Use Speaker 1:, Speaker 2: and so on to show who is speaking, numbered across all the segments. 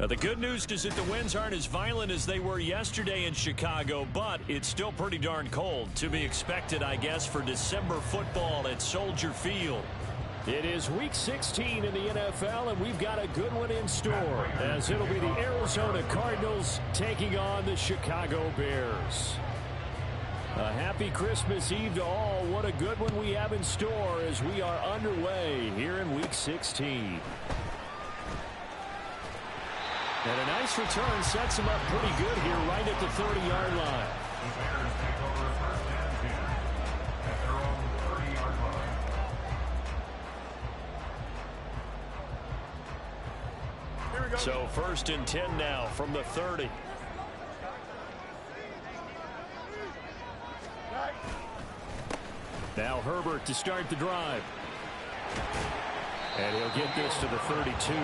Speaker 1: The good news is that the winds aren't as violent as they were yesterday in Chicago, but it's still pretty darn cold. To be expected, I guess, for December football at Soldier Field.
Speaker 2: It is Week 16 in the NFL, and we've got a good one in store, as it'll be the Arizona Cardinals taking on the Chicago Bears. A happy Christmas Eve to all. What a good one we have in store as we are underway here in Week 16. And a nice return sets him up pretty good here right at the 30-yard line.
Speaker 1: So 1st and 10 now from the 30.
Speaker 2: Now Herbert to start the drive. And he'll get this to the 32.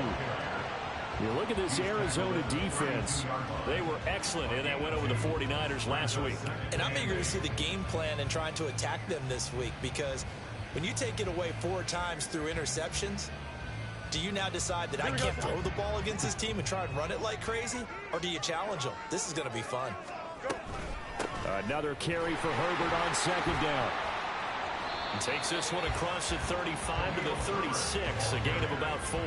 Speaker 2: You look at this Arizona defense.
Speaker 1: They were excellent in that win over the 49ers last week.
Speaker 3: And I'm eager to see the game plan and trying to attack them this week, because when you take it away 4 times through interceptions, do you now decide that I can't throw the ball against this team and try and run it like crazy? Or do you challenge them? This is going to be fun.
Speaker 2: Another carry for Herbert on 2nd down.
Speaker 1: Takes this one across the 35 to the 36, a gain of about 4.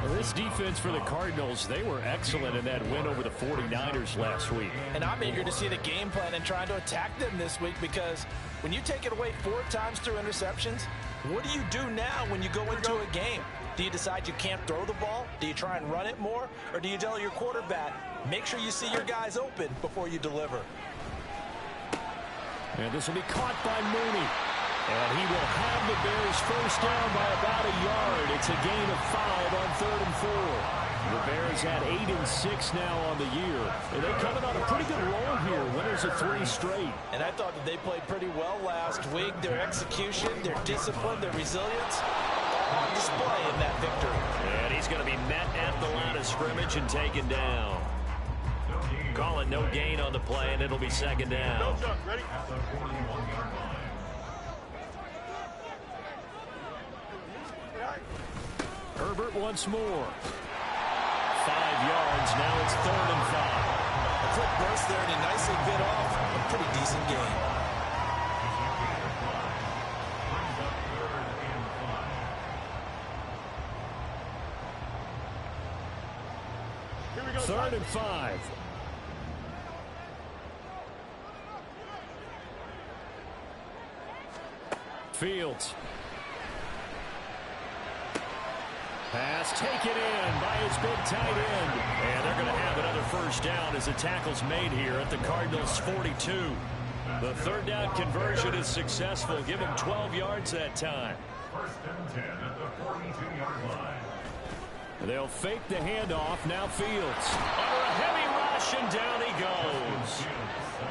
Speaker 2: Well, this defense for the Cardinals, they were excellent in that win over the 49ers last week.
Speaker 3: And I'm eager to see the game plan and trying to attack them this week, because when you take it away 4 times through interceptions, what do you do now when you go into a game? Do you decide you can't throw the ball? Do you try and run it more? Or do you tell your quarterback, make sure you see your guys open before you deliver?
Speaker 2: And this will be caught by Mooney. And he will have the Bears first down by about a yard. It's a gain of 5 on 3rd and 4. The Bears had 8 and 6 now on the year. And they're coming on a pretty good roll here. Winners of 3 straight.
Speaker 3: And I thought that they played pretty well last week. Their execution, their discipline, their resilience, all on display in that victory.
Speaker 1: And he's going to be met at the line of scrimmage and taken down. Call it no gain on the play, and it'll be 2nd down.
Speaker 4: Ready?
Speaker 2: Herbert once more.
Speaker 1: 5 yards. Now it's 3rd and 5.
Speaker 3: A quick burst there, and he nicely bit off a pretty decent gain.
Speaker 4: Here we go.
Speaker 2: 3rd and 5. Fields. Pass taken in by his big tight end.
Speaker 1: And they're going to have another first down as the tackle's made here at the Cardinals' 42. The 3rd down conversion is successful. Give him 12 yards that time.
Speaker 4: 1st and 10 at the 42-yard line.
Speaker 2: They'll fake the handoff. Now Fields.
Speaker 1: Under a heavy rush, and down he goes.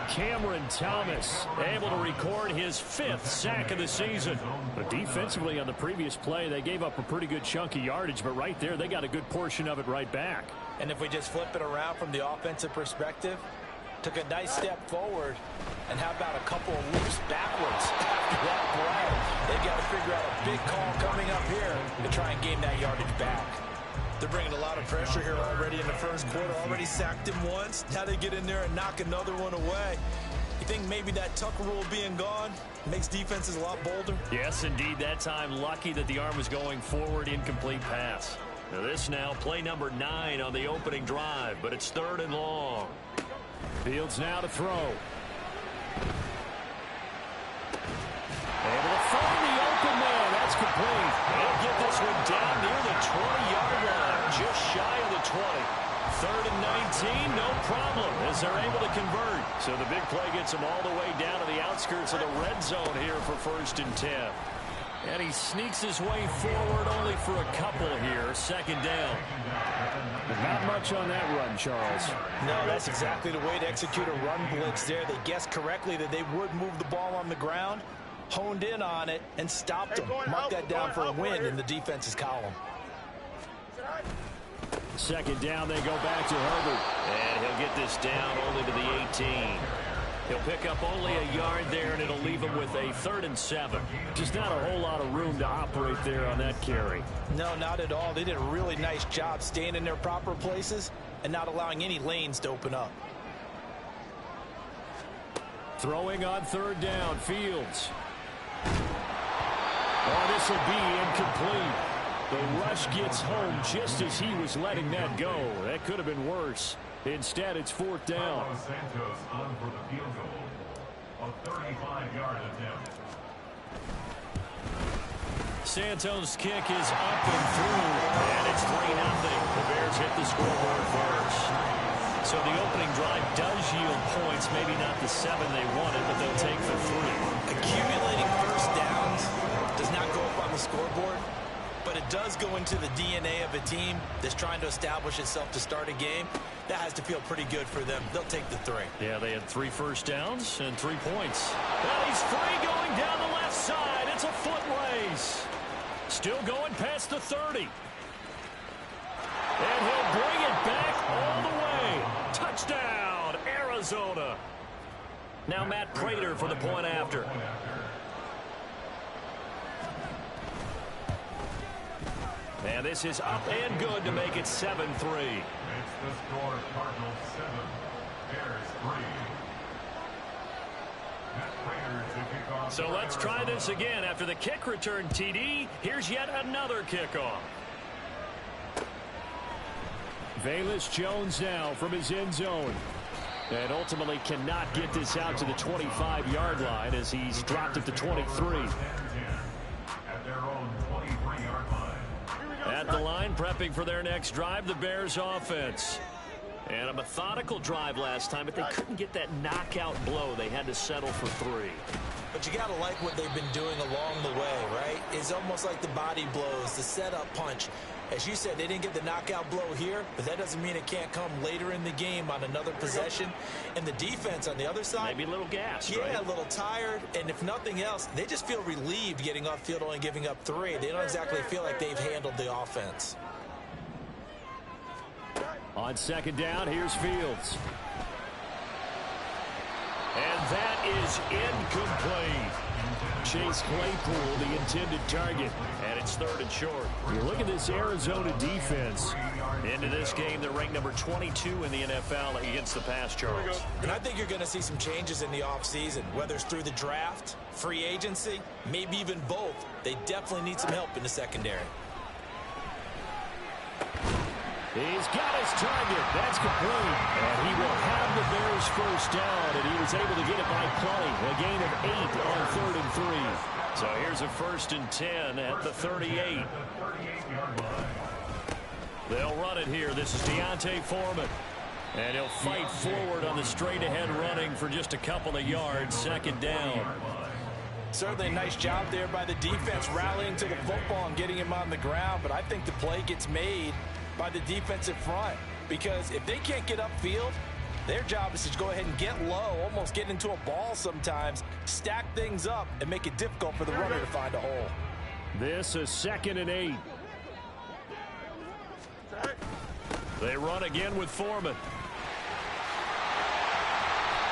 Speaker 2: Cameron Thomas able to record his 5th sack of the season. But defensively on the previous play, they gave up a pretty good chunk of yardage, but right there they got a good portion of it right back.
Speaker 3: And if we just flip it around from the offensive perspective, took a nice step forward, and how about a couple of loops backwards after that play? They've got to figure out a big call coming up here to try and gain that yardage back. They're bringing a lot of pressure here already in the first quarter. Already sacked him once. Now they get in there and knock another one away. You think maybe that Tucker rule being gone makes defenses a lot bolder?
Speaker 1: Yes, indeed. That time, lucky that the arm was going forward. Incomplete pass. Now this now, play number 9 on the opening drive, but it's 3rd and long.
Speaker 2: Fields now to throw. Able to find the open man. That's complete.
Speaker 1: They'll get this one down near the 20-yard line, just shy of the 20. 3rd and 19, no problem, as they're able to convert. So the big play gets them all the way down to the outskirts of the red zone here for 1st and 10. And he sneaks his way forward only for a couple here. 2nd down.
Speaker 2: Not much on that run, Charles.
Speaker 3: No, that's exactly the way to execute a run blitz there. They guessed correctly that they would move the ball on the ground, honed in on it, and stopped them. Mark that down for a win in the defense's column.
Speaker 2: 2nd down, they go back to Herbert.
Speaker 1: And he'll get this down only to the 18.
Speaker 2: He'll pick up only a yard there, and it'll leave him with a 3rd and 7. Just not a whole lot of room to operate there on that carry.
Speaker 3: No, not at all. They did a really nice job staying in their proper places and not allowing any lanes to open up.
Speaker 2: Throwing on 3rd down, Fields. Oh, this will be incomplete. The rush gets home just as he was letting that go. That could have been worse. Instead, it's 4th down.
Speaker 4: Santos on for the field goal. A 35-yard attempt.
Speaker 2: Santos' kick is up and through, and it's 3-0. The Bears hit the scoreboard first. So the opening drive does yield points, maybe not the 7 they wanted, but they'll take the 3.
Speaker 3: Accumulating first downs does not go up on the scoreboard, but it does go into the DNA of a team that's trying to establish itself to start a game. That has to feel pretty good for them. They'll take the 3.
Speaker 2: Yeah, they had 3 first downs and 3 points. Well, he's free going down the left side. It's a foot race. Still going past the 30. And he'll bring it back all the way. Touchdown, Arizona. Now Matt Prater for the point after. And this is up and good to make it 7-3.
Speaker 4: It's the score. Cardinals 7, Bears 3. Matt Prater to kick off.
Speaker 2: So let's try this again. After the kick return TD, here's yet another kickoff. Velus Jones now from his end zone. And ultimately cannot get this out to the 25-yard line as he's dropped it to 23.
Speaker 4: At their own 23-yard line.
Speaker 2: At the line, prepping for their next drive, the Bears offense. And a methodical drive last time, but they couldn't get that knockout blow. They had to settle for 3.
Speaker 3: But you got to like what they've been doing along the way, right? It's almost like the body blows, the setup punch. As you said, they didn't get the knockout blow here, but that doesn't mean it can't come later in the game on another possession. And the defense on the other side,
Speaker 2: maybe a little gassed,
Speaker 3: yeah,
Speaker 2: right?
Speaker 3: a little tired. And if nothing else, they just feel relieved getting off field only giving up 3. They don't exactly feel like they've handled the offense.
Speaker 2: On 2nd down, here's Fields. And that is incomplete. Chase Claypool, the intended target, and it's 3rd and short. You look at this Arizona defense. Into this game, they're ranked number 22 in the NFL against the pass, Charles.
Speaker 3: And I think you're going to see some changes in the offseason, whether it's through the draft, free agency, maybe even both. They definitely need some help in the secondary.
Speaker 2: He's got his target. That's complete. And he will have the Bears first down, and he was able to get it by plenty. A gain of 8 on 3rd and 3. So here's a 1st and 10 at the 38. They'll run it here. This is Deontay Foreman. And he'll fight forward on the straight-ahead running for just a couple of yards. 2nd down.
Speaker 3: Certainly a nice job there by the defense rallying to the football and getting him on the ground. But I think the play gets made by the defensive front, because if they can't get upfield, their job is to go ahead and get low, almost get into a ball sometimes, stack things up, and make it difficult for the runner to find a hole.
Speaker 2: This is 2nd and 8. They run again with Foreman.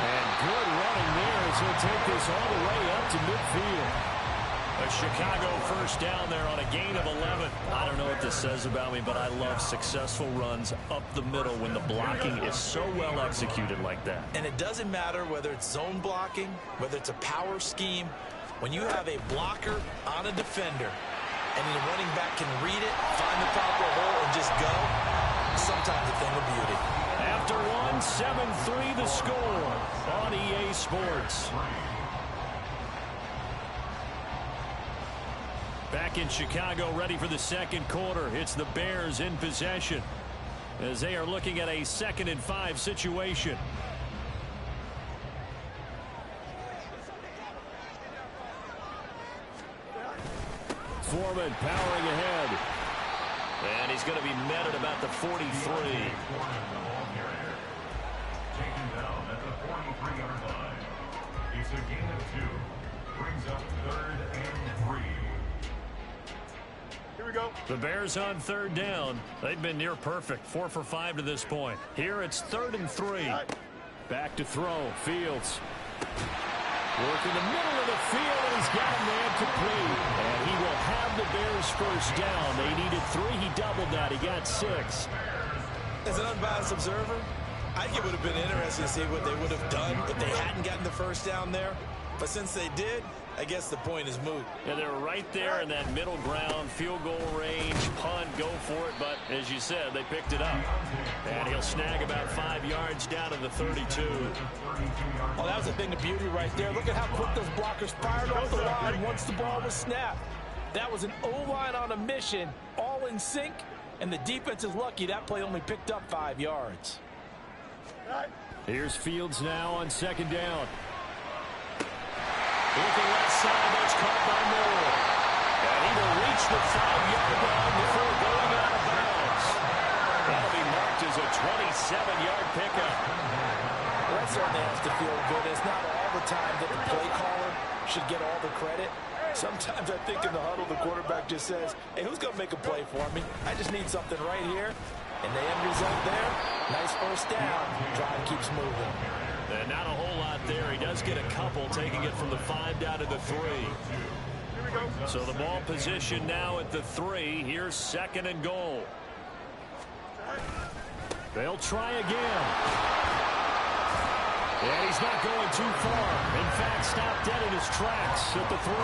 Speaker 2: And good running there as he'll take this all the way up to midfield. A Chicago first down there on a gain of 11. I don't know what this says about me, but I love successful runs up the middle when the blocking is so well executed like that.
Speaker 3: And it doesn't matter whether it's zone blocking, whether it's a power scheme. When you have a blocker on a defender and the running back can read it, find the proper hole, and just go, sometimes a thing of beauty.
Speaker 2: After one, 7-3 the score on EA Sports. Back in Chicago, ready for the 2nd quarter. It's the Bears in possession as they are looking at a 2nd and 5 situation. Foreman powering ahead. And he's going to be met at about the 43.
Speaker 4: Taken down at the 43-yard line. It's a gain of 2. Brings up 3rd and 3.
Speaker 5: Here we go.
Speaker 2: The Bears on 3rd down. They've been near perfect. 4 for 5 to this point. Here it's 3rd and 3. Back to throw. Fields. Working the middle of the field, and he's got a man complete. And he will have the Bears first down. They needed 3. He doubled that. He got 6.
Speaker 3: As an unbiased observer, I think it would have been interesting to see what they would have done if they hadn't gotten the first down there. But since they did, I guess the point is moot.
Speaker 1: Yeah, they're right there in that middle ground, field goal range, punt, go for it. But as you said, they picked it up. And he'll snag about 5 yards down to the 32.
Speaker 3: Well, that was a thing of beauty right there. Look at how quick those blockers fired off the line once the ball was snapped. That was an O-line on a mission, all in sync, and the defense is lucky that play only picked up 5 yards.
Speaker 2: Here's Fields now on second down.
Speaker 1: Looking left side, that's caught by Moore. And he will reach the 5-yard line before going out of bounds. That'll be marked as a 27-yard pickup.
Speaker 3: Well, that certainly has to feel good. It's not all the time that the play caller should get all the credit. Sometimes I think in the huddle, the quarterback just says, hey, who's going to make a play for me? I just need something right here. And the end result there, nice first down. Drive keeps moving.
Speaker 1: And not a whole lot there. He does get a couple, taking it from the 5 down to the 3. So the ball position now at the 3. Here's second and goal.
Speaker 2: They'll try again. And he's not going too far. In fact, stopped dead in his tracks at the 3.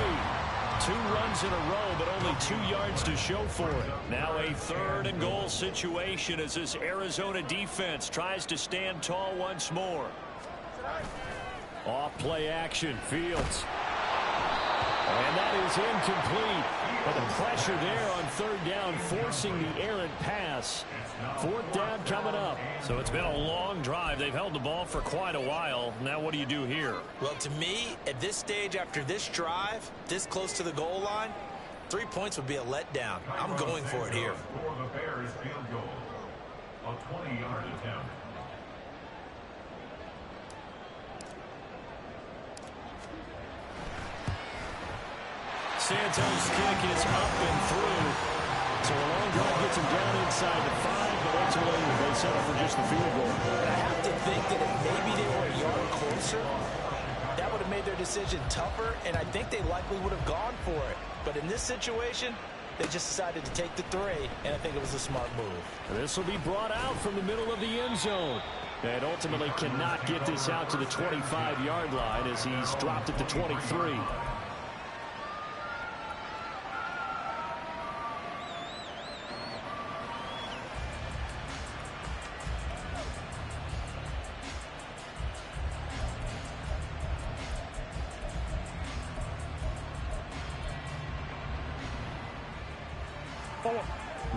Speaker 2: 2 runs in a row, but only 2 yards to show for it. Now a third and goal situation as this Arizona defense tries to stand tall once more. Off play action, Fields. And that is incomplete. But the pressure there on third down, forcing the errant pass. Fourth down coming up. So it's been a long drive. They've held the ball for quite a while. Now what do you do here?
Speaker 3: Well, to me, at this stage, after this drive, this close to the goal line, 3 points would be a letdown. I'm going for it here.
Speaker 4: For the Bears field goal, a 20-yard attempt.
Speaker 2: Santos' kick is up and through. So a long drive gets him down inside the 5, but ultimately they settle for just the field goal.
Speaker 3: And I have to think that if maybe they were a yard closer, that would have made their decision tougher, and I think they likely would have gone for it. But in this situation, they just decided to take the 3, and I think it was a smart move.
Speaker 2: This will be brought out from the middle of the end zone. And ultimately cannot get this out to the 25-yard line as he's dropped at the 23.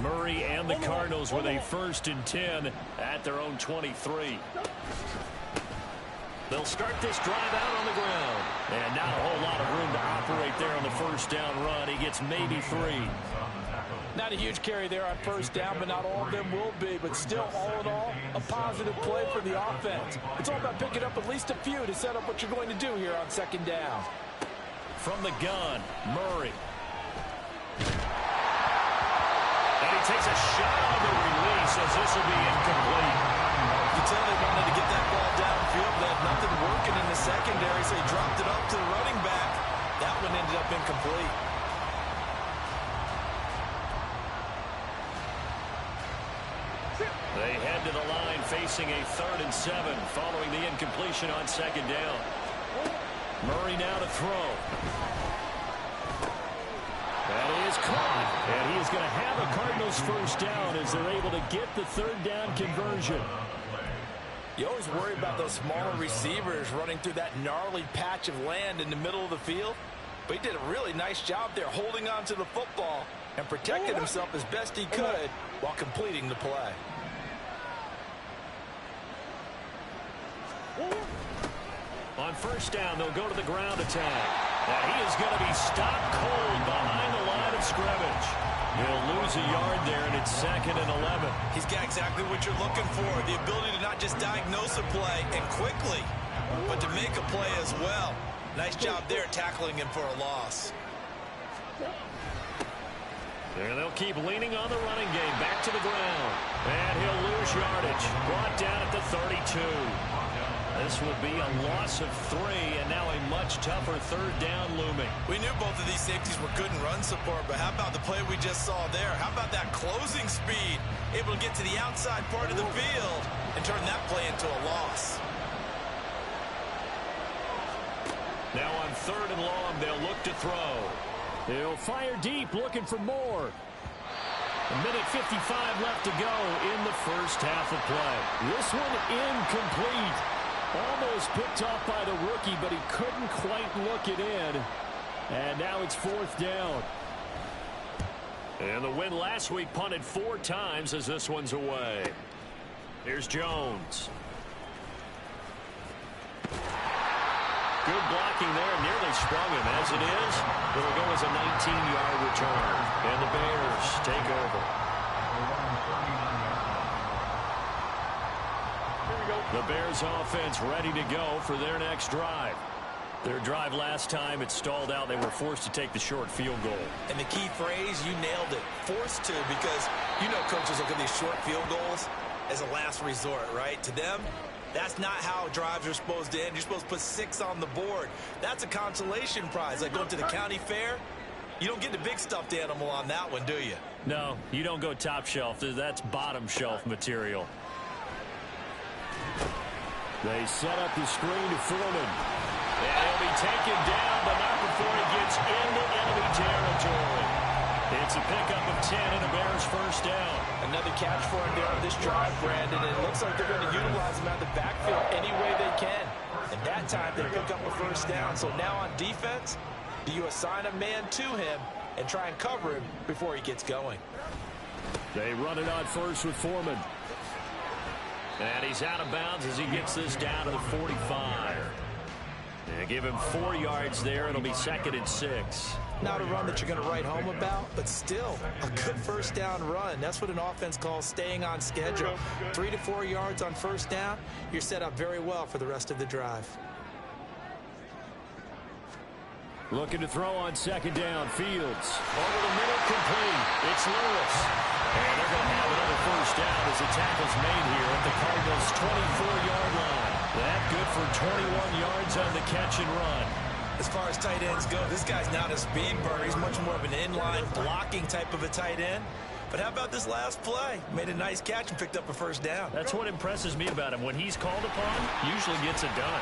Speaker 2: Murray and the Cardinals with a 1st and 10 at their own 23. They'll start this drive out on the ground. And not a whole lot of room to operate there on the first down run. He gets maybe 3.
Speaker 3: Not a huge carry there on first down, but not all of them will be. But still, all in all, a positive play for the offense. It's all about picking up at least a few to set up what you're going to do here on second down.
Speaker 2: From the gun, Murray. And he takes a shot on the release as this will be incomplete.
Speaker 3: You tell they wanted to get that ball downfield. They had nothing working in the secondary, so he dropped it up to the running back. That one ended up incomplete.
Speaker 2: They head to the line facing a 3rd and 7 following the incompletion on second down. Murray now to throw. That is caught. And he is going to have a Cardinals first down as they're able to get the 3rd down conversion.
Speaker 3: You always worry about those smaller receivers running through that gnarly patch of land in the middle of the field. But he did a really nice job there holding on to the football and protected himself as best he could while completing the play.
Speaker 2: On first down, they'll go to the ground attack. And he is going to be stopped cold behind the line of scrimmage. He'll lose a yard there, and it's 2nd and 11.
Speaker 3: He's got exactly what you're looking for, the ability to not just diagnose a play and quickly, but to make a play as well. Nice job there tackling him for a loss.
Speaker 2: There they'll keep leaning on the running game. Back to the ground. And he'll lose yardage. Brought down at the 32. This will be a loss of 3, and now a much tougher third down looming.
Speaker 3: We knew both of these safeties were good in run support, but how about the play we just saw there? How about that closing speed? Able to get to the outside part of the field and turn that play into a loss.
Speaker 2: Now on 3rd and long, they'll look to throw. He'll fire deep, looking for more. A minute 55 left to go in the first half of play. This one incomplete. Almost picked off by the rookie, but he couldn't quite look it in. And now it's 4th down. And the win last week punted 4 times as this one's away. Here's Jones. Good blocking there, nearly sprung him. As it is, it'll go as a 19-yard return. And the Bears take over. The Bears offense ready to go for their next drive. Their drive last time, it stalled out. They were forced to take the short field goal.
Speaker 3: And the key phrase, you nailed it, forced to, because you know coaches look at these short field goals as a last resort, right? To them, that's not how drives are supposed to end. You're supposed to put 6 on the board. That's a consolation prize. Like going to the county fair, you don't get the big stuffed animal on that one, do you?
Speaker 2: No, you don't go top shelf. That's bottom shelf material. They set up the screen to Foreman. And he'll be taken down, but not before he gets into enemy territory. It's a pickup of 10 and a Bears first down.
Speaker 3: Another catch for him there on this drive, Brandon. And it looks like they're going to utilize him out of the backfield any way they can. And that time they pick up a first down. So now on defense, do you assign a man to him and try and cover him before he gets going?
Speaker 2: They run it on first with Foreman. And he's out of bounds as he gets this down to the 45. And give him 4 yards there. It'll be 2nd and 6.
Speaker 3: Not a run that you're going to write home about, but still a good first down run. That's what an offense calls staying on schedule. 3 to 4 yards on first down. You're set up very well for the rest of the drive.
Speaker 2: Looking to throw on 2nd down. Fields. Over the middle, complete. It's Lewis. And they're going to have another first down as the tackle's made here at the Cardinals' 24-yard line. That good for 21 yards on the catch and run.
Speaker 3: As far as tight ends go, this guy's not a speed burner. He's much more of an inline blocking type of a tight end. But how about this last play? Made a nice catch and picked up a first down.
Speaker 2: That's what impresses me about him. When he's called upon, usually gets it done.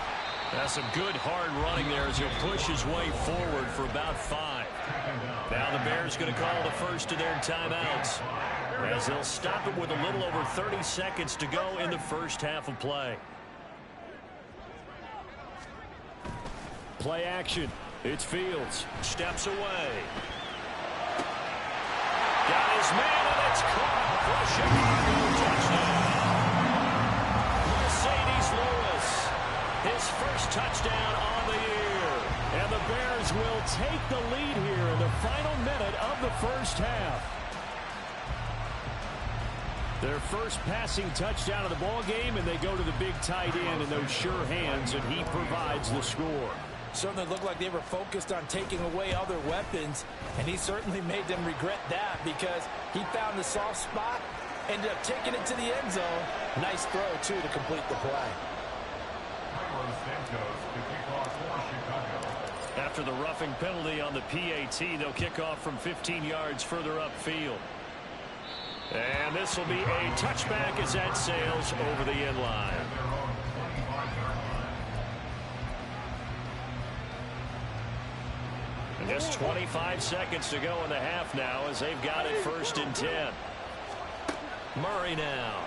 Speaker 2: That's some good hard running there as he'll push his way forward for about 5. Now the Bears going to call the first of their timeouts as they'll stop it with a little over 30 seconds to go in the first half of play. Play action. It's Fields. Steps away. Got his man, and it's caught for a Chicago touchdown. Mercedes Lewis, his first touchdown on the year. And the Bears will take the lead here in the final minute of the first half. Their first passing touchdown of the ball game, and they go to the big tight end in those sure hands, and he provides the score.
Speaker 3: Certainly looked like they were focused on taking away other weapons, and he certainly made them regret that because he found the soft spot, ended up taking it to the end zone. Nice throw, too, to complete the play.
Speaker 2: After the roughing penalty on the PAT, they'll kick off from 15 yards further upfield. And this will be a touchback as that sails over the end line. And just 25 seconds to go in the half now as they've got it 1st and 10. Murray now.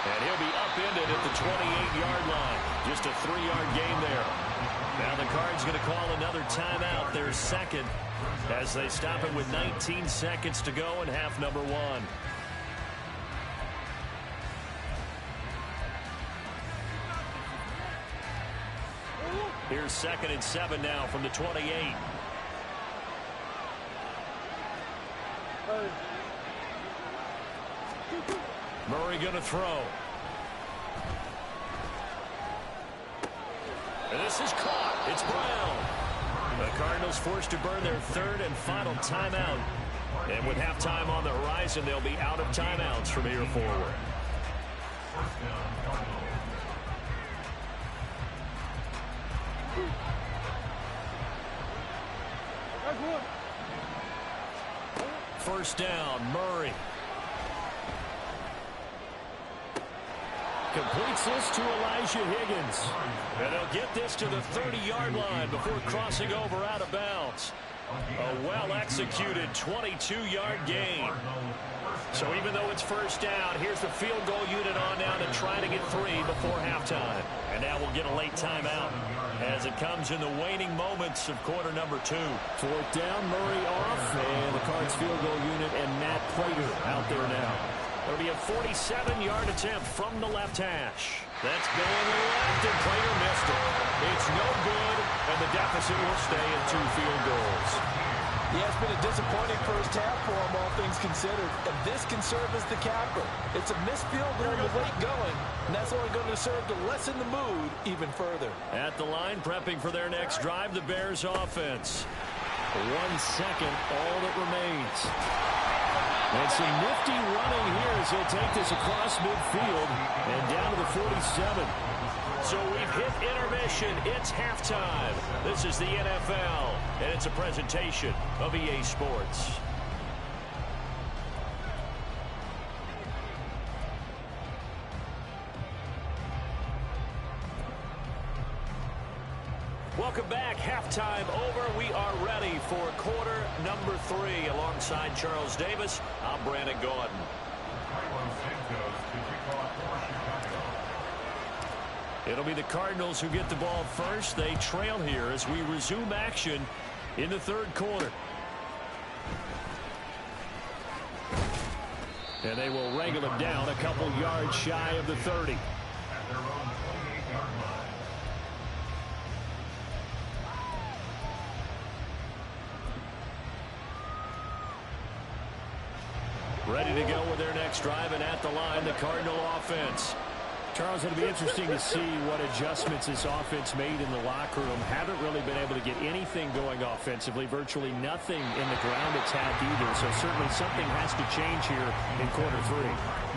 Speaker 2: And he'll be upended at the 28-yard line. Just a 3-yard gain there. Now the Cards going to call another timeout, their second, as they stop it with 19 seconds to go in half number 1. Here's 2nd and 7 now from the 28. Murray going to throw. And this is caught. It's Brown. The Cardinals forced to burn their 3rd and final timeout And with halftime on the horizon, they'll be out of timeouts from here forward.
Speaker 4: First down, Cardinals.
Speaker 2: First down, Murray. Completes this to Elijah Higgins. And he'll get this to the 30-yard line before crossing over out of bounds. A well-executed 22-yard gain. So even though it's first down, here's the field goal unit on now to try to get 3 before halftime. And now we'll get a late timeout as it comes in the waning moments of quarter number 2.
Speaker 5: Fourth down, Murray off, and the Cards field goal unit and Matt Prater out there now.
Speaker 2: It'll be a 47-yard attempt from the left hash. That's going left, and Prater missed it. It's no good, and the deficit will stay at 2 field goals.
Speaker 3: Yeah, it's been a disappointing first half for him, all things considered. And this can serve as the capper. It's a missed field goal with late going, and that's only going to serve to lessen the mood even further.
Speaker 2: At the line, prepping for their next drive, the Bears offense. 1 second, all that remains. And some nifty running here as he'll take this across midfield and down to the 47. So we've hit intermission. It's halftime. This is the NFL, and it's a presentation of EA Sports. Welcome back. Halftime over. We are ready for quarter number 3. Alongside Charles Davis, I'm Brandon Gordon. It'll be the Cardinals who get the ball first. They trail here as we resume action in the third quarter. And they will wrangle him down a couple yards shy of the 30.
Speaker 4: At their own 28-yard line.
Speaker 2: Ready to go with their next drive, and at the line, the Cardinal offense.
Speaker 5: Charles, it'll be interesting to see what adjustments this offense made in the locker room. Haven't really been able to get anything going offensively, virtually nothing in the ground attack either. So certainly something has to change here in quarter 3.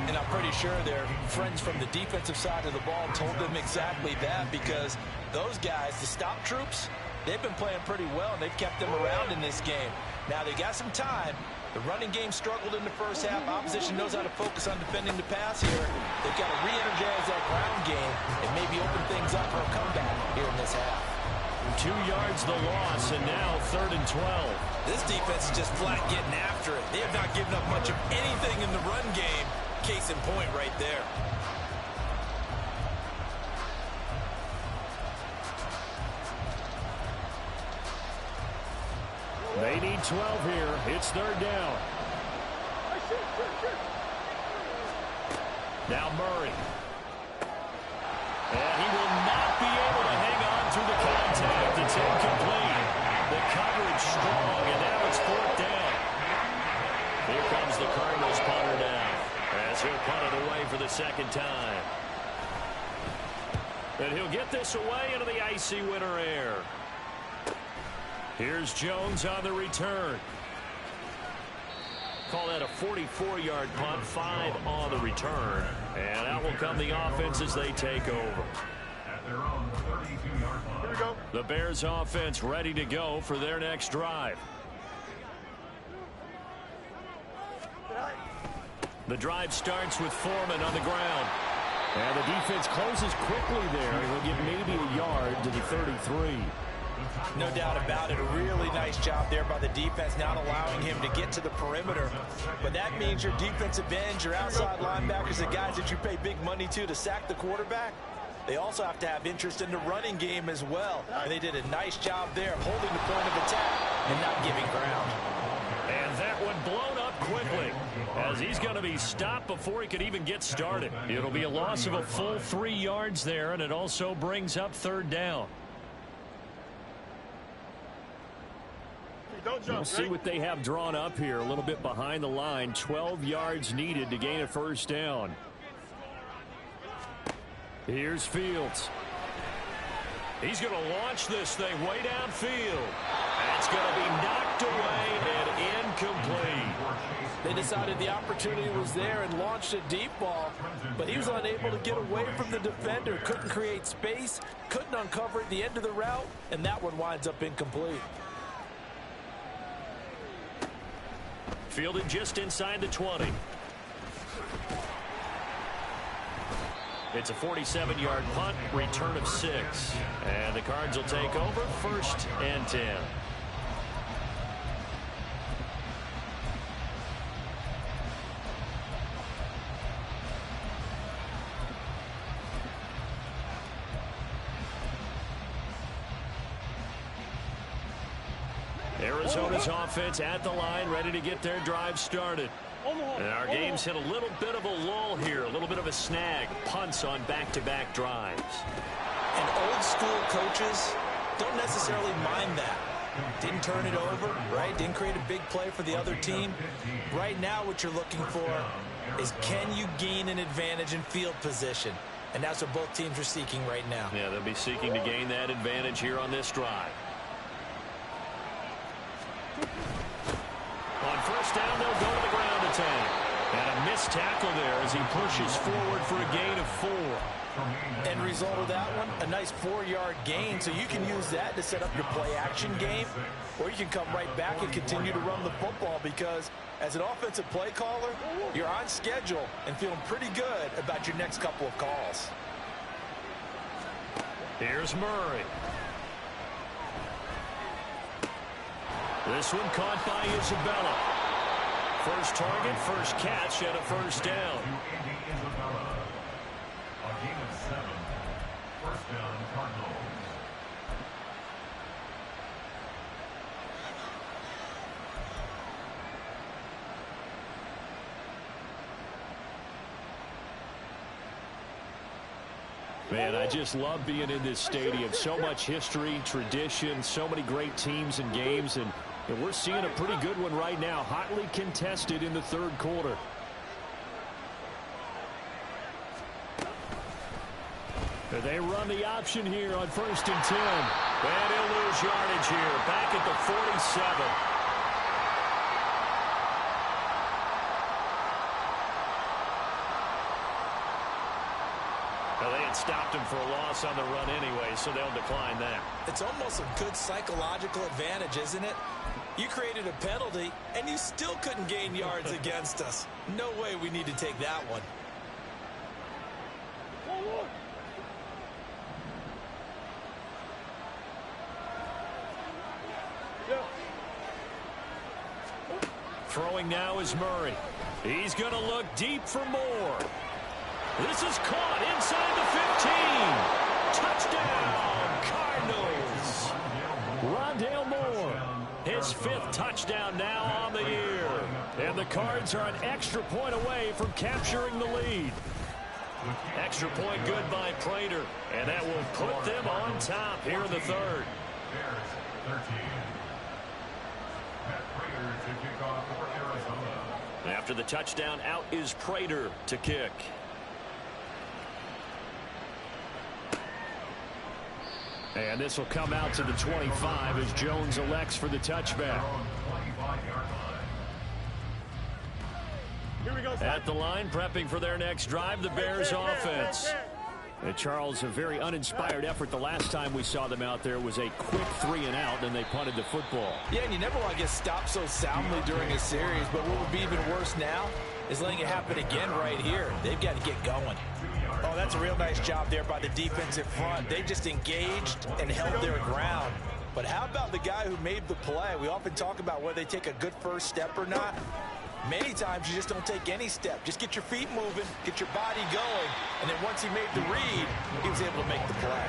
Speaker 3: And I'm pretty sure their friends from the defensive side of the ball told them exactly that, because those guys, the stop troops, they've been playing pretty well, and they've kept them around in this game. Now they got some time. The running game struggled in the first half. Opposition knows how to focus on defending the pass here. They've got to re-energize that ground game and maybe open things up for a comeback here in this half.
Speaker 2: 2 yards the loss, and now 3rd and 12.
Speaker 3: This defense is just flat getting after it. They have not given up much of anything in the run game. Case in point right there.
Speaker 2: They need 12 here. It's 3rd down. Now Murray. And he will not be able to hang on to the contact. It's incomplete. The coverage strong, and now it's 4th down. Here comes the Cardinals punter now, as he'll punt it away for the 2nd time. And he'll get this away into the icy winter air. Here's Jones on the return. Call that a 44-yard punt, 5 on the return. And out will come the offense as they take over.
Speaker 4: At their own 32-yard line. Here we go.
Speaker 2: The Bears offense ready to go for their next drive. The drive starts with Foreman on the ground.
Speaker 5: And the defense closes quickly there. He'll get maybe a yard to the 33.
Speaker 3: No doubt about it. A really nice job there by the defense, not allowing him to get to the perimeter. But that means your defensive ends, your outside linebackers, the guys that you pay big money to sack the quarterback, they also have to have interest in the running game as well. And they did a nice job there of holding the point of attack and not giving ground.
Speaker 2: And that one blown up quickly, as he's going to be stopped before he could even get started. It'll be a loss of a full 3 yards there, and it also brings up 3rd down.
Speaker 5: We'll see what they have drawn up here a little bit behind the line. 12 yards needed to gain a 1st down.
Speaker 2: Here's Fields. He's going to launch this thing way downfield. And That's going to be knocked away and incomplete.
Speaker 3: They decided the opportunity was there and launched a deep ball, but he was unable to get away from the defender. Couldn't create space, couldn't uncover at the end of the route, and that one winds up incomplete.
Speaker 2: Fielded just inside the 20. It's a 47-yard punt, return of 6. And the Cards will take over, 1st and 10. Arizona's offense at the line, ready to get their drive started. And our game's hit a little bit of a lull here, a little bit of a snag. Punts on back-to-back drives.
Speaker 3: And old school coaches don't necessarily mind that. Didn't turn it over, right? Didn't create a big play for the other team. Right now what you're looking for is, can you gain an advantage in field position? And that's what both teams are seeking right now.
Speaker 2: Yeah, they'll be seeking to gain that advantage here on this drive. On 1st down, they'll go to the ground attack. And a missed tackle there as he pushes forward for a gain of 4.
Speaker 3: End result of that one, a nice 4-yard gain, so you can use that to set up your play-action game, or you can come right back and continue to run the football, because as an offensive play caller, you're on schedule and feeling pretty good about your next couple of calls.
Speaker 2: Here's Murray. This one caught by Isabella. First target, first catch, and a 1st down.
Speaker 4: A gain of 7. 1st down, Cardinals.
Speaker 2: Man, I just love being in this stadium. So much history, tradition, so many great teams and games, and we're seeing a pretty good one right now, hotly contested in the 3rd quarter. They run the option here on 1st and 10. And he'll lose yardage here, back at the 47. Well, they had stopped him for a loss on the run anyway, so they'll decline that.
Speaker 3: It's almost a good psychological advantage, isn't it? You created a penalty, and you still couldn't gain yards against us. No way we need to take that one.
Speaker 2: Throwing now is Murray. He's going to look deep for more. This is caught inside the 15. Touchdown, Cardinals. Rondale Moore. His 5th touchdown now on the year. And the Cards are an extra point away from capturing the lead. Extra point good by Prater. And that will put them on top here in the 3rd.
Speaker 4: Bears 13. Matt Prater to kick off for Arizona.
Speaker 2: After the touchdown, out is Prater to kick. And this will come out to the 25 as Jones elects for the touchback. At the line, prepping for their next drive, the Bears offense. And Charles, a very uninspired effort. The last time we saw them out there was a quick 3-and-out, and they punted the football.
Speaker 3: Yeah, and you never want to get stopped so soundly during a series, but what would be even worse now is letting it happen again right here. They've got to get going. Oh, that's a real nice job there by the defensive front. They just engaged and held their ground. But how about the guy who made the play? We often talk about whether they take a good first step or not. Many times you just don't take any step. Just get your feet moving, get your body going, and then once he made the read, he was able to make the play.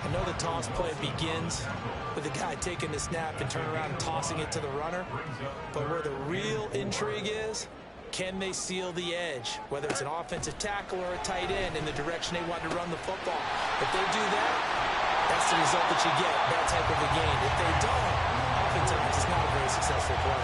Speaker 3: I know the toss play begins with the guy taking the snap and turn around and tossing it to the runner. But where the real intrigue is, can they seal the edge, whether it's an offensive tackle or a tight end in the direction they want to run the football? If they do that, that's the result that you get, that type of a game. If they don't, oftentimes it's not a very successful play.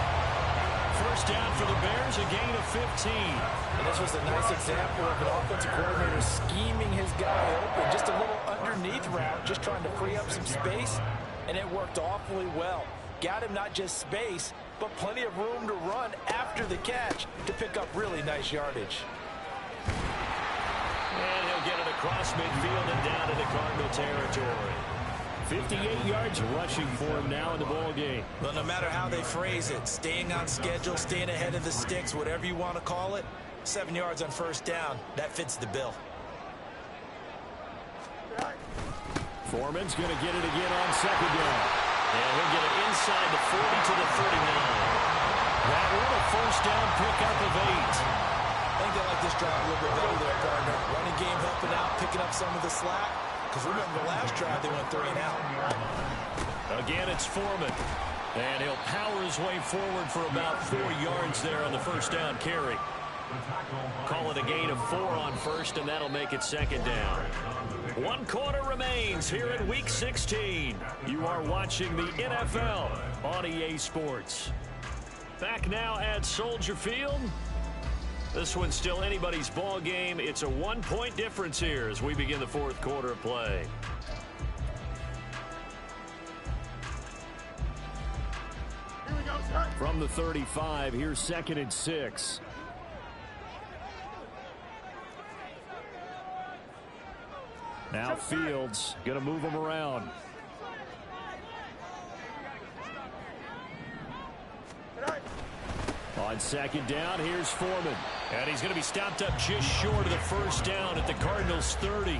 Speaker 2: First down for the Bears, a gain of 15.
Speaker 3: And this was a nice example of an offensive coordinator scheming his guy open. Just a little underneath route, just trying to free up some space. and it worked awfully well. Got him not just space, but plenty of room to run after the catch to pick up really nice yardage.
Speaker 1: And he'll get it across midfield and down into Cardinal territory.
Speaker 2: 58 yards rushing for him now in the ball game.
Speaker 3: Well, no matter how they phrase it, staying on schedule, staying ahead of the sticks, whatever you want to call it, 7 yards on first down, that fits the bill.
Speaker 2: Foreman's going to get it again on second down.
Speaker 1: And he'll get it inside the 40 to the 39. That one a first down pickup of 8.
Speaker 3: I think they like this drive a little bit better there, partner. Running game helping out, picking up some of the slack. Because remember, the last drive they went 3 and out.
Speaker 1: Again, it's Foreman. And he'll power his way forward for about 4 yards there on the first down carry. Call it a gain of 4 on first, and that'll make it second down. 1 quarter remains here in Week 16. You are watching the NFL on EA Sports. Back now at Soldier Field. This one's still anybody's ball game. It's a 1-point difference here as we begin the fourth quarter of play.
Speaker 2: From the 35, here's 2nd and 6. Now Fields going to move him around. On second down, here's Foreman.
Speaker 1: And he's going to be stopped up just short of the first down at the Cardinals' 30.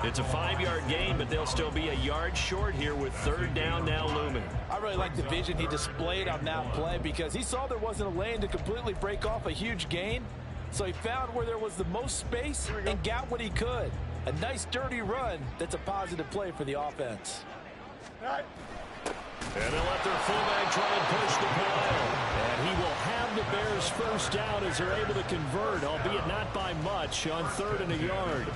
Speaker 1: It's a 5-yard gain, but they'll still be a yard short here with third down now looming.
Speaker 3: I really like the vision he displayed on that play because he saw there wasn't a lane to completely break off a huge gain. So he found where there was the most space and got what he could. A nice dirty run that's a positive play for the offense.
Speaker 1: And they'll let their fullback try and push the pile.
Speaker 2: And he will have the Bears first down as they're able to convert, albeit not by much, on 3rd and a yard.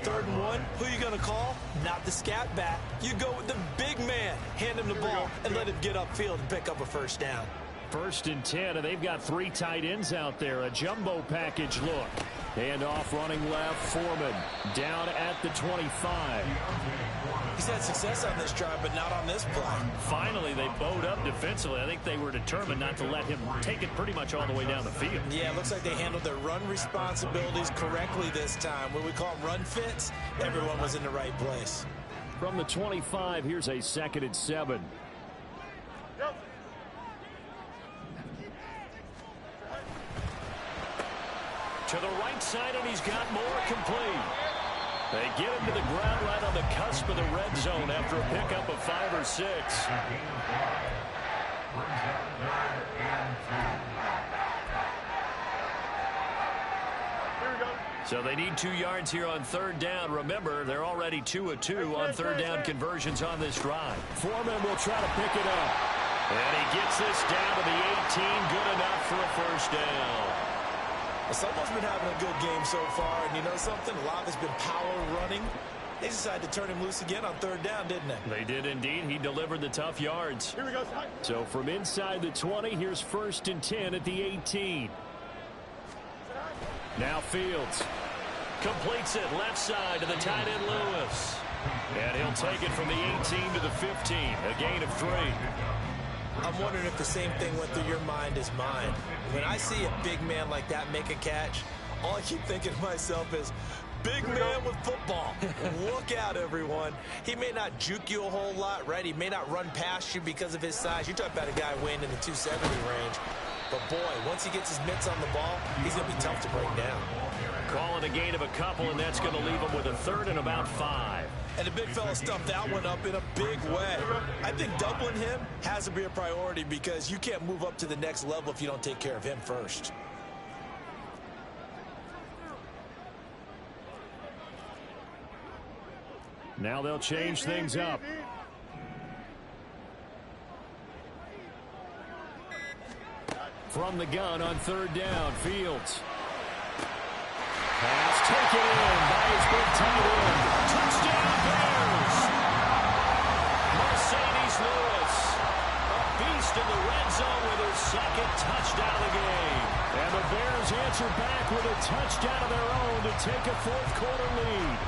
Speaker 3: 3rd and 1, who you going to call? Not the scat back. You go with the big man. Hand him the ball and let him get upfield and pick up a first down.
Speaker 2: 1st and 10, and they've got 3 tight ends out there. A jumbo package look. Hand off running left, Foreman down at the 25.
Speaker 3: He's had success on this drive, but not on this play.
Speaker 1: Finally, they bowed up defensively. I think they were determined not to let him take it pretty much all the way down the field.
Speaker 3: Yeah, it looks like they handled their run responsibilities correctly this time. What we call run fits, everyone was in the right place.
Speaker 2: From the 25, here's a 2nd and 7.
Speaker 1: To the right side, and he's got more complete. They get him to the ground right on the cusp of the red zone after a pickup of 5 or 6. So they need 2 yards here on 3rd down. Remember, they're already 2 of 2 on 3rd down conversions on this drive.
Speaker 2: Foreman will try to pick it up.
Speaker 1: And he gets this down to the 18. Good enough for a first down.
Speaker 3: Someone's been having a good game so far, and you know something? A lot has been power running. They decided to turn him loose again on 3rd down, didn't they?
Speaker 1: They did indeed. He delivered the tough yards.
Speaker 2: Here we go. So from inside the 20, here's 1st and 10 at the 18. Now Fields
Speaker 1: completes it left side to the tight end Lewis. And he'll take it from the 18 to the 15. A gain of 3.
Speaker 3: I'm wondering if the same thing went through your mind as mine. When I see a big man like that make a catch, all I keep thinking to myself is, big man with football. Look out, everyone. He may not juke you a whole lot, right? He may not run past you because of his size. You're talking about a guy weighing in the 270 range. But, boy, once he gets his mitts on the ball, he's going to be tough to break down.
Speaker 1: Call it a gain of a couple, and that's going to leave him with a 3rd and about 5.
Speaker 3: And the big fella stuffed that one up in a big way. I think doubling him has to be a priority because you can't move up to the next level if you don't take care of him first.
Speaker 2: Now they'll change things up. From the gun on 3rd down, Fields. Pass taken in by his big tight end.
Speaker 1: Touchdown Bears! Mercedes Lewis, a beast in the red zone with his 2nd touchdown of the game.
Speaker 2: And the Bears answer back with a touchdown of their own to take a 4th quarter lead.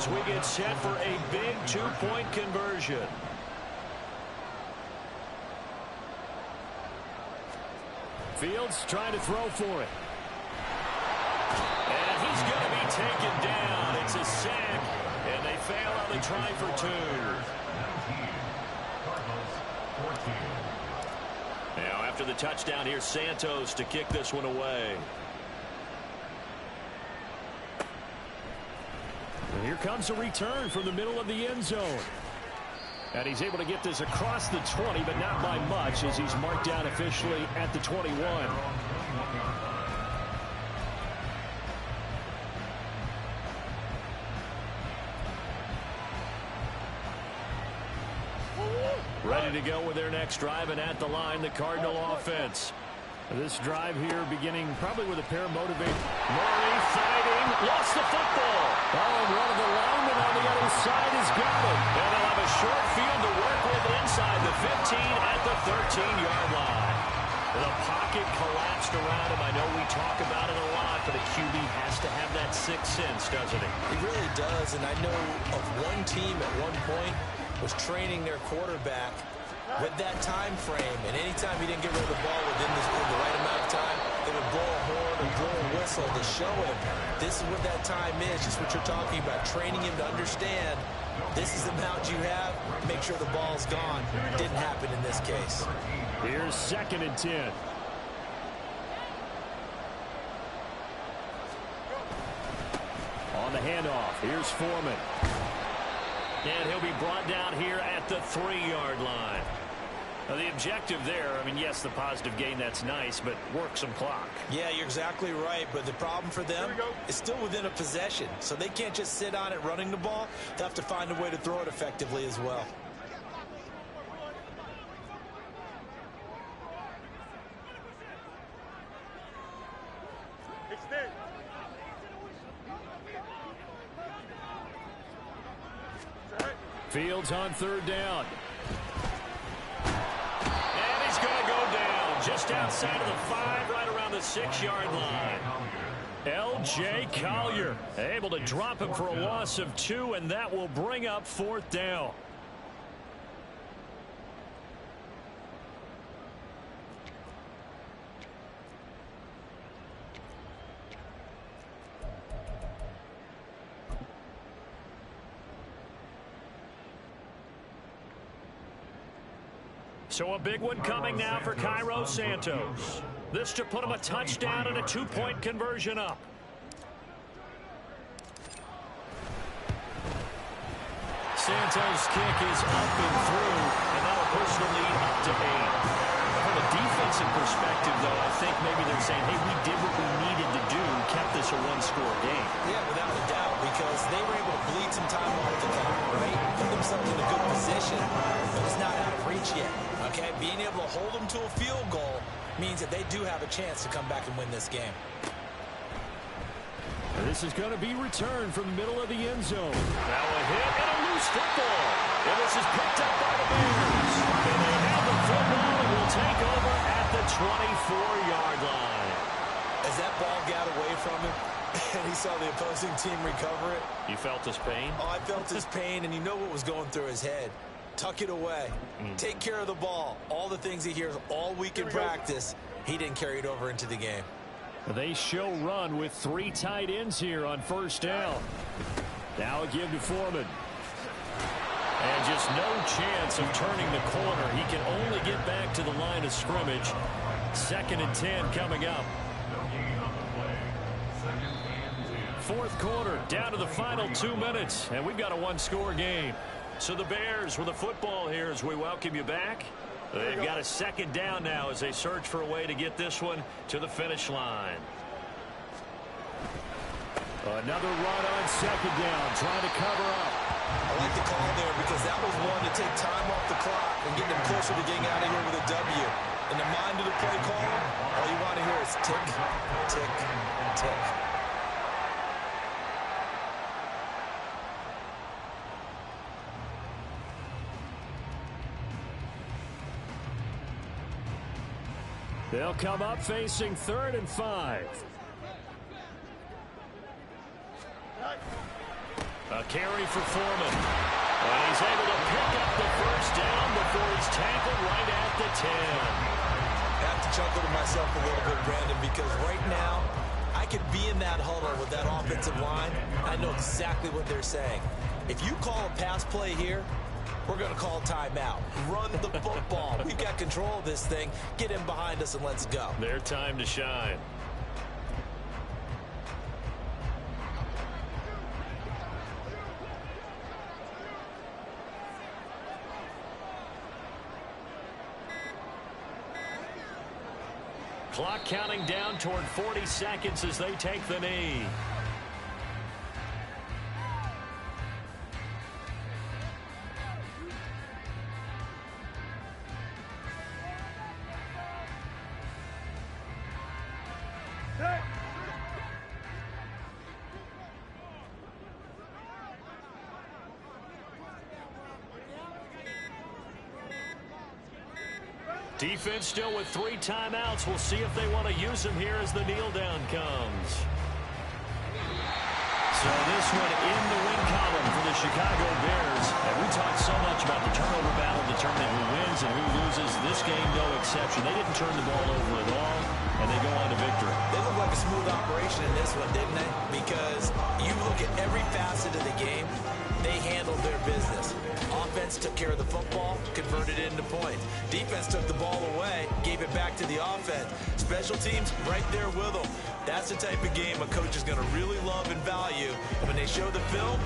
Speaker 1: as we get set for a big two-point conversion.
Speaker 2: Fields trying to throw for it.
Speaker 1: And he's going to be taken down. It's a sack, and they fail on the try for 2. Now, after the touchdown, here's Santos to kick this one away.
Speaker 2: And here comes a return from the middle of the end zone. And he's able to get this across the 20, but not by much, as he's marked down officially at the 21.
Speaker 1: Ready to go with their next drive, and at the line, the Cardinal offense.
Speaker 2: This drive here beginning probably with a pair of motivated.
Speaker 1: Murray fighting, lost the football.
Speaker 2: Oh, and one of the linemen on the other side has got it.
Speaker 1: And they'll have a short field to work with inside the 15 at the 13-yard line. The pocket collapsed around him. I know we talk about it a lot, but a QB has to have that sixth sense, doesn't he?
Speaker 3: He really does, and I know of one team at one point was training their quarterback with that time frame, and anytime he didn't get rid of the ball within the right amount of time, they would blow a horn or blow a whistle to show him this is what that time is, just what you're talking about, training him to understand this is the amount you have, make sure the ball's gone. Didn't happen in this case.
Speaker 2: Here's 2nd and 10. On the handoff, here's Foreman.
Speaker 1: And he'll be brought down here at the 3-yard line. Now, the objective there, I mean, yes, the positive gain, that's nice, but work some clock.
Speaker 3: Yeah, you're exactly right, but the problem for them is still within a possession, so they can't just sit on it running the ball. They have to find a way to throw it effectively as well.
Speaker 2: Fields on 3rd down.
Speaker 1: And he's going to go down just outside of the 5, right around the 6-yard line.
Speaker 2: L.J. Collier able to drop him for a loss of 2, and that will bring up 4th down.
Speaker 1: So a big one coming now for Cairo Santos. This to put him a touchdown and a 2-point conversion up.
Speaker 2: Santos' kick is up and through, and that'll push the lead up to 8.
Speaker 1: From a defensive perspective, though, I think maybe they're saying, hey, we did what we needed to do, kept this a 1-score game.
Speaker 3: Yeah, without a doubt, because they were able to bleed some time off the clock, right? Put themselves in a good position, but it's not out of reach yet. Okay, being able to hold them to a field goal means that they do have a chance to come back and win this game.
Speaker 2: This is going to be returned from the middle of the end zone.
Speaker 1: Now a hit and a loose football. And this is picked up by the Bears. And they have the football and will take over at the 24-yard line.
Speaker 3: As that ball got away from him, and he saw the opposing team recover it.
Speaker 1: You felt his pain?
Speaker 3: Oh, I felt his pain, and you know what was going through his head. Tuck it away. Take care of the ball. All the things he hears all week in practice, he didn't carry it over into the game.
Speaker 2: They show run with 3 tight ends here on 1st down. Now a give to Foreman.
Speaker 1: And just no chance of turning the corner. He can only get back to the line of scrimmage. 2nd and 10 coming up.
Speaker 2: 4th quarter, down to the final 2 minutes, and we've got a 1-score game.
Speaker 1: So the Bears with the football here as we welcome you back. They've got a 2nd down now as they search for a way to get this one to the finish line.
Speaker 2: Another run on 2nd down, trying to cover up.
Speaker 3: I like the call there because that was one to take time off the clock and get them closer to getting out of here with a W. In the mind of the play caller, all you want to hear is tick, tick, tick.
Speaker 2: They'll come up facing 3rd and 5.
Speaker 1: A A carry for Foreman. And he's able to pick up the first down before he's tackled right at the 10.
Speaker 3: I have to chuckle to myself a little bit, Brandon, because right now I could be in that huddle with that offensive line. I know exactly what they're saying. If you call a pass play here, we're going to call timeout. Run the football. We've got control of this thing. Get in behind us and let's go.
Speaker 1: Their time to shine. Clock counting down toward 40 seconds as they take the knee. Defense still with 3 timeouts. We'll see if they want to use them here as the kneel down comes. So this one in the win column for the Chicago Bears. And we talked so much about the turnover battle determining who wins and who loses. This game, no exception. They didn't turn the ball over at all, and they go on to victory.
Speaker 3: They look like a smooth operation in this one, didn't they? Because you look at every facet of the game, they handled their business. Offense took care of the football, converted it into points. Defense took the ball away, gave it back to the offense. Special teams right there with them. That's the type of game a coach is going to really love and value. And when they show the film,